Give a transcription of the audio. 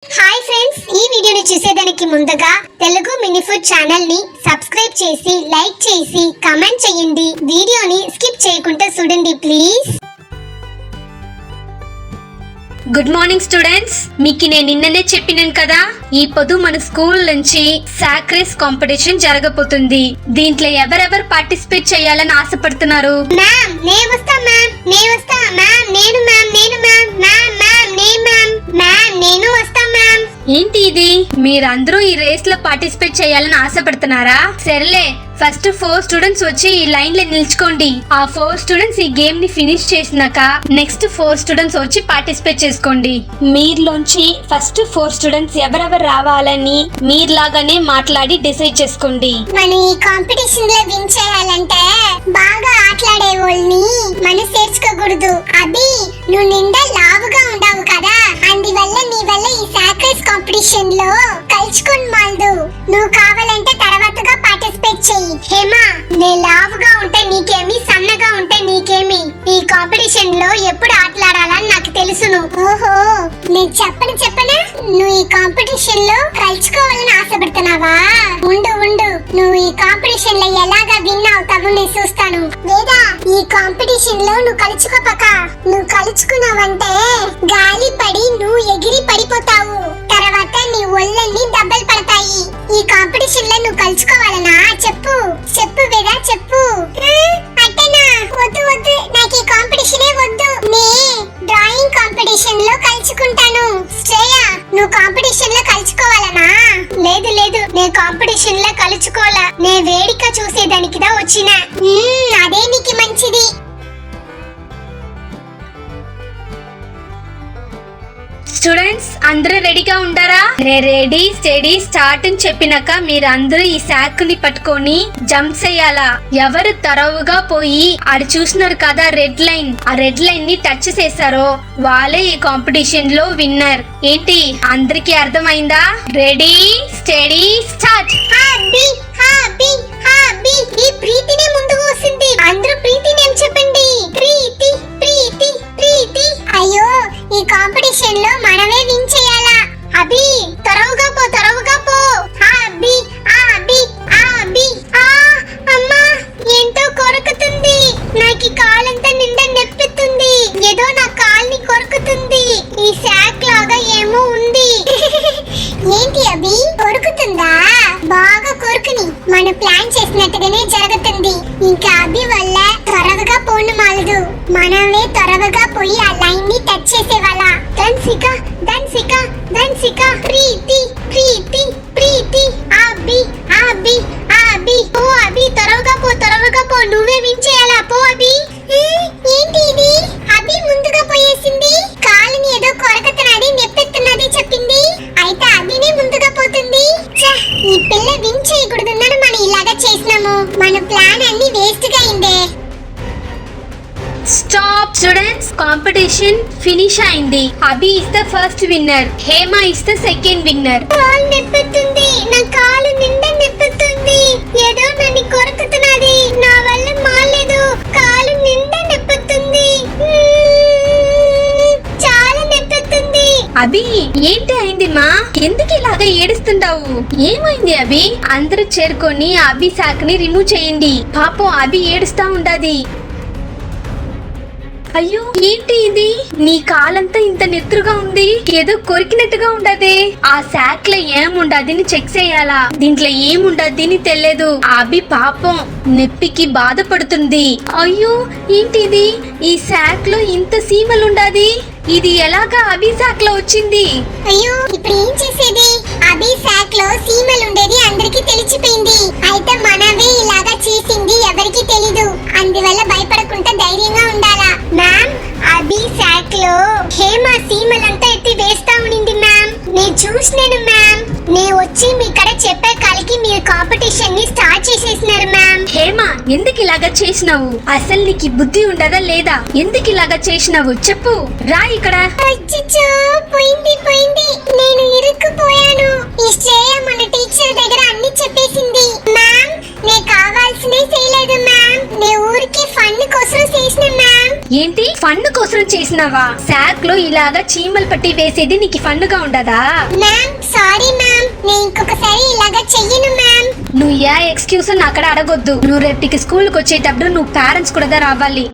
Hi friends, ఈ వీడియోని చూసేదానికి ముందుగా తెలుగు మినీ ఫుడ్ ఛానల్ ని సబ్స్క్రైబ్ చేసి లైక్ చేసి కామెంట్ చేయండి. వీడియోని స్కిప్ చేయకుండా చూడండి ప్లీజ్. గుడ్ మార్నింగ్ స్టూడెంట్స్, మీకు నేను నిన్ననే చెప్పినాను కదా, ఈ పొద్దు మన స్కూల్ నుంచి సాక్ రేస్ కాంపిటీషన్ జరగబోతుంది. దీంట్లో ఎవరెవరు పార్టిసిపేట్ చేయాలని ఆశపడుతున్నారు? మ్యామ్ నేను వస్తా, మ్యామ్ నేను వస్తా, మ్యామ్ నేను మ్యామ్ నేను మ్యామ్ మ్యామ్ మ్యామ్ నేను మ్యామ్ మ్యామ్ నేను వస్తా మ్యామ్. ఏంటి ఇది, మీరందరూ ఈ రేస్ లో పార్టిసిపేట్ చేయాలని ఆశపడుతున్నారా? సరేలే, ఫస్ట్ 4 స్టూడెంట్స్ వచ్చి ఈ లైన్ లో నిల్చుకోండి. ఆ 4 స్టూడెంట్స్ ఈ గేమ్ ని ఫినిష్ చేసినాక నెక్స్ట్ 4 స్టూడెంట్స్ వచ్చి పార్టిసిపేట్ చేసుకోండి. మీరులోంచి ఫస్ట్ 4 స్టూడెంట్స్ ఎవరెవరు రావాలని మీరులాగానే మాట్లాడి డిసైడ్ చేసుకోండి. మనం ఈ కాంపిటీషన్ లో విన్ చేయాలంటే బాగా ఆటలాడే వాళ్ళని మనం చేర్చుకోకూడదు. అభి, నువ్వు నిండా లావుగా ఉండవు కదా, అందువల్ల నీ వల్ల ఈ సాక్ రేస్ కాంపిటీషన్ లో కలుసుకొని మాల్దు. నువ్వు కావాలంటే తర్వాతగా పార్టిసిపేట్ చెయ్యి. హేమా, నేను లావుగా ఉంటే నీకేమి, సన్నగా ఉంటే నీకేమి, ఈ కాంపిటీషన్ లో ఎప్పుడు ఆటలాడాలని నాకు తెలుసును. ఓహో, నేను చెప్పనా నువ్వు ఈ కాంపిటీషన్ లో కలుసుకోవాలని ఆశపడుతున్నావా? ఉండు ఉండు, నువ్వు ఈ కాంపిటీషన్ లో ఎలాగా విన్ అవుతావు నేను చూస్తాను. లేదా ఈ కాంపిటీషన్ లో నువ్వు కలుసుకోపక, నువ్వు కలుసుకున్నావంటే గాలి పడి నువ్వు ఎగిరి పడిపోతావు. తర్వాత నీ ఒళ్ళన్నీ దెబ్బలు పడతాయి. ఈ కాంపిటీషన్ లో నువ్వు కలుసుకోవాలనా? చెప్పు చెప్పు వేదా చెప్పు. అట్టనా? వద్దు వద్దు, నాకు ఈ కాంపిటీషనే వద్దు. నే డ్రాయింగ్ కాంపిటీషన్ లో కలుసుకుంటాను. శ్రేయ, నువ్వు కాంపిటీషన్ లో కలుసుకోవాలనా? లేదు లేదు, నేను కాంపిటీషన్ లో కలుసుకోవాలా, నే వేడిక చూసేదానికిదా వచ్చిన. అదే నీకు మంచిది. స్టూడెంట్స్ అందరూ రెడీగా ఉండారా? నేను రెడీ స్టడీ స్టార్ట్ అని చెప్పినాక మీరందరూ ఈ సాక్ ని పట్టుకొని జంప్ చేయాలా. ఎవరు తరవుగా పోయి ఆడ చూసినారు కదా రెడ్ లైన్, ఆ రెడ్ లైన్ ని టచ్ చేశారో వాళ్ళే ఈ కాంపిటీషన్ లో విన్నర్. ఏంటి, అందరికి అర్థమైందా? Ready steady start. Hobby hobby hobby, ఈ ప్రీతినే ముందుకు వస్తుంది. అందరూ ప్రీతి నేమ్ చెప్పండి. ప్రీతి ప్రీతి ప్రీతి. అయ్యో, ఈ కాంపిటీషన్ లో మనమే విన్ చేయాలా. అభి, త్వరగా పో త్వరగా పో. Hobby hobby hobby. అమ్మా, ఏంటో కొరుకుతుంది. నాకు ఈ కాలంతా నిండా నొప్పిస్తుంది. ఏదో నా కాల్ని కొరుకుతుంది. ఈ సాక్ లాగా ఏమో ఉంది. ఏంటి అభి, కొరుకుతుందా? బాగా కొరుకుని, మనం ప్లాన్ చేసినట్టుగానే జరుగుతుంది. ఇంకా అభి వల్ల త్వరగా పోను మాలదు. మనమే త్వరగా పోయి ఆ లైన్ ని టచ్ చేసేవాళ్ళ. దన్సిక దన్సిక దన్సిక. ప్రీతి ప్రీతి ప్రీతి. అభి అభి అభి. ఓ అభి, త్వరగా పో, నువ్వే విన్ చేయాలా. పో అభి. ఏంటి ఇది, అభి ముందుగా పోయేసింది. కాలుని ఏదో కొరకతున్నది, నెప్పెత్తున్నది చెప్పింది. అయితే అభినే ముందుగా పోతుంది. ఈ పిల్ల విన్ చేయకూడదున్నాను మనం ఇలాగా చేసినాము. మన ప్లాన్ అన్ని వేస్ట్ గా అయిందే. స్టాప్ స్టూడెంట్స్, కాంపిటీషన్ ఫినిష్ అయింది. Abhi is the first winner, Hema is the second winner. కాలు నొప్పుతుంది, నా కాలు నిండా నొప్పుతుంది. ఏదో నన్ను కొరుకుతున్నది, నా వల్ల మాలేదు. కాలు నిండా నొప్పుతుంది, చాలా నొప్పుతుంది. అభి, ఏంటి అయింది మా? ఎందుకు ఇలాగా ఏడుస్తుంటావు? ఏమైంది అభి? అందరూ చేరుకొని అభి సాక్ ని రిమూవ్ చేయండి. పాపం అభి ఏడుస్తా ఉండాది. అయ్యో, ఏంటి ఇది? నీ కాలంతా ఇంత నెత్తురుగా ఉంది, ఏదో కొరికినట్టుగా ఉండదే. ఆ సాక్ లో ఏముండదని చెక్ చేయాలా. దీంట్లో ఏముండదని తెలియదు. అభి పాపం నొప్పికి బాధపడుతుంది. అయ్యో, ఏంటిది? ఈ సాక్ లో ఇంత సీమలుండాది. ఇది ఎలాగా అభి సాక్ లో వచ్చింది? అయ్యో, ఇప్పుడు ఏం చేసేది? అభి సాక్ లో సీమలు ఉండేది అందరికి తెలిసిపోయింది. అయితే మనమే ఇలాగా చేసింది ఎవరికి తెలీదు. అందువల్ల భయపడకుండా ధైర్యంగా ఉండాలా. మ్యామ్, అభి సాక్ లో హేమ సీమలంతా ఎత్తి వేస్తా ఉండింది మ్యామ్. నేను చూసినాను మ్యామ్. నేను వచ్చి మీ కడ చెప్పే కాలికి మీరు కాంపిటీషన్ ని స్టార్ట్ చేసేసినారు మ్యామ్. హేమ, ఎందుకు ఇలాగా చేసినావు? అసలు నీకు బుద్ధి ఉండదా లేదా? ఎందుకు ఇలాగా చేసినావు చెప్పు. రా ఇక్కడ. అచ్చచ్చో, పోయింది పోయింది, నేను ఇరుక్కుపోయాను. ఈ శ్రేయ మన టీచర్ దగ్గర అన్ని చెప్పేసింది. మ్యామ్, నే కావాల్సినే చేయలేదు మ్యామ్. నే ఊరికి ఫన్ కోసం చేసిన మ్యామ్. ఏంటి ఫన్ కోసం చేసినావా? శాక్ లో ఇలాగా చీమలు పట్టి వేసేది నీకు ఫన్ గా ఉండదా? మ్యామ్ సారీ మ్యామ్, నేను ఇంకొకసారి ఇలాగా చెయ్యను మ్యామ్. నువ్వు ఏ ఎక్స్క్యూజ్ అక్కడ అడగొద్దు. నువ్వు రేపటికి స్కూల్ కి వచ్చేటప్పుడు నువ్వు పేరెంట్స్ కూడా రావాలి.